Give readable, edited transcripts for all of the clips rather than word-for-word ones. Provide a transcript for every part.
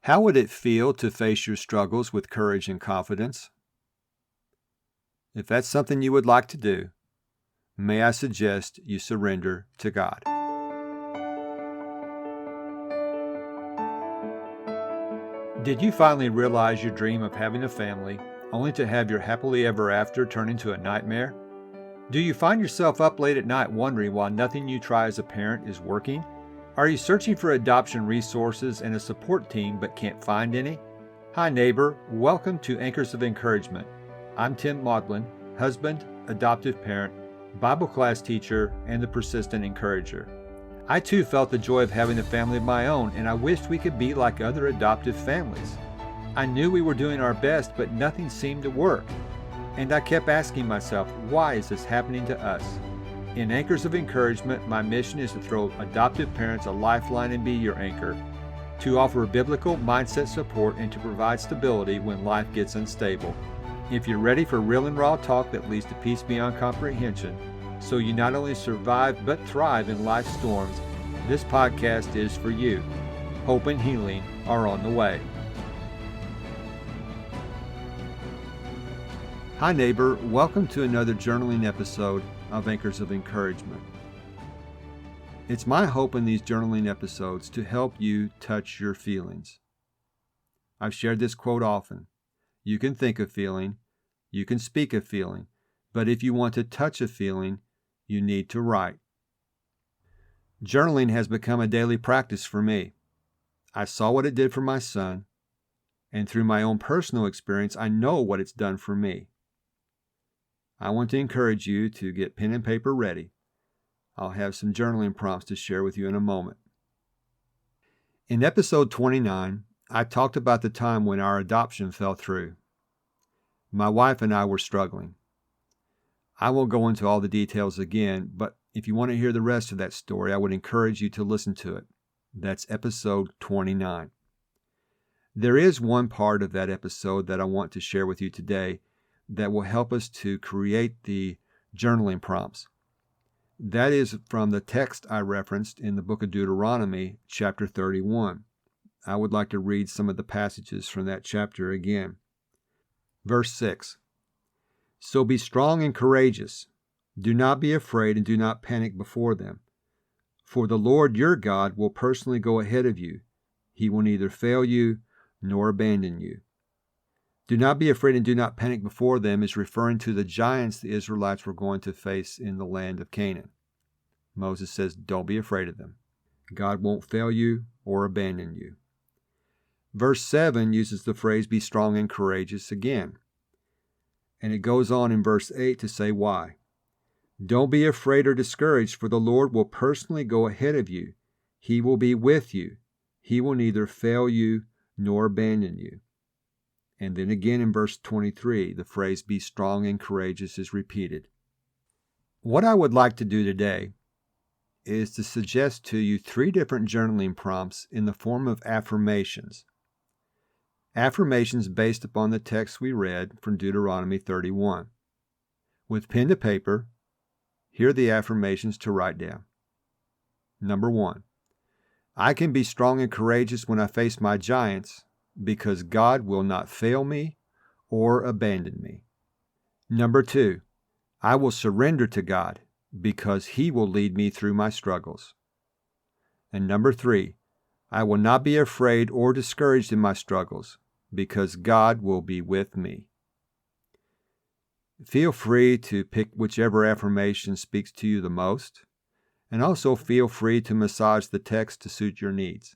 How would it feel to face your struggles with courage and confidence? If that's something you would like to do, may I suggest you surrender to God. Did you finally realize your dream of having a family, only to have your happily ever after turn into a nightmare? Do you find yourself up late at night wondering why nothing you try as a parent is working? Are you searching for adoption resources and a support team but can't find any? Hi neighbor, welcome to Anchors of Encouragement. I'm Tim Maudlin, husband, adoptive parent, Bible class teacher, and the persistent encourager. I too felt the joy of having a family of my own, and I wished we could be like other adoptive families. I knew we were doing our best, but nothing seemed to work. And I kept asking myself, why is this happening to us? In Anchors of Encouragement, my mission is to throw adoptive parents a lifeline and be your anchor, to offer biblical mindset support and to provide stability when life gets unstable. If you're ready for real and raw talk that leads to peace beyond comprehension, so you not only survive but thrive in life's storms, this podcast is for you. Hope and healing are on the way. Hi neighbor, welcome to another journaling episode of Anchors of Encouragement. It's my hope in these journaling episodes to help you touch your feelings. I've shared this quote often. You can think a feeling, you can speak a feeling, but if you want to touch a feeling, you need to write. Journaling has become a daily practice for me. I saw what it did for my son, and through my own personal experience, I know what it's done for me. I want to encourage you to get pen and paper ready. I'll have some journaling prompts to share with you in a moment. In episode 29, I talked about the time when our adoption fell through. My wife and I were struggling. I won't go into all the details again, but if you want to hear the rest of that story, I would encourage you to listen to it. That's episode 29. There is one part of that episode that I want to share with you today that will help us to create the journaling prompts. That is from the text I referenced in the book of Deuteronomy, chapter 31. I would like to read some of the passages from that chapter again. Verse 6. So be strong and courageous. Do not be afraid and do not panic before them. For the Lord your God will personally go ahead of you. He will neither fail you nor abandon you. Do not be afraid and do not panic before them is referring to the giants the Israelites were going to face in the land of Canaan. Moses says, don't be afraid of them. God won't fail you or abandon you. Verse 7 uses the phrase, be strong and courageous again. And it goes on in verse 8 to say why. Don't be afraid or discouraged, for the Lord will personally go ahead of you. He will be with you. He will neither fail you nor abandon you. And then again in verse 23, the phrase, be strong and courageous is repeated. What I would like to do today is to suggest to you 3 different journaling prompts in the form of affirmations. Affirmations based upon the text we read from Deuteronomy 31. With pen to paper, here are the affirmations to write down. Number 1, I can be strong and courageous when I face my giants because God will not fail me or abandon me. Number 2, I will surrender to God because He will lead me through my struggles. And number 3, I will not be afraid or discouraged in my struggles because God will be with me. Feel free to pick whichever affirmation speaks to you the most, and also feel free to massage the text to suit your needs.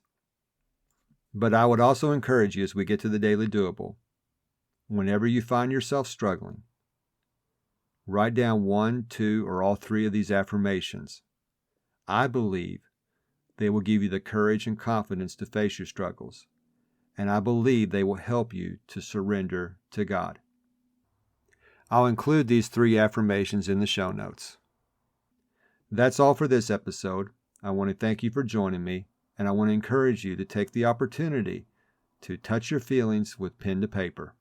But I would also encourage you as we get to the daily doable, whenever you find yourself struggling, write down 1, 2, or all 3 of these affirmations. I believe they will give you the courage and confidence to face your struggles, and I believe they will help you to surrender to God. I'll include these 3 affirmations in the show notes. That's all for this episode. I want to thank you for joining me, and I want to encourage you to take the opportunity to touch your feelings with pen to paper.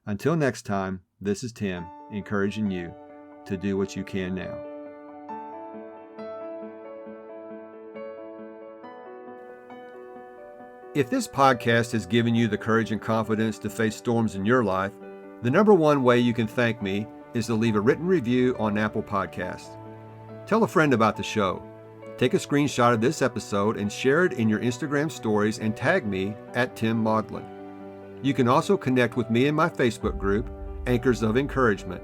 Until next time, this is Tim, encouraging you to do what you can now. If this podcast has given you the courage and confidence to face storms in your life, the number one way you can thank me is to leave a written review on Apple Podcasts. Tell a friend about the show. Take a screenshot of this episode and share it in your Instagram stories and tag me at Tim Maudlin. You can also connect with me in my Facebook group, Anchors of Encouragement.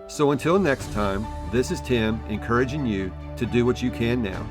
So until next time, this is Tim encouraging you to do what you can now.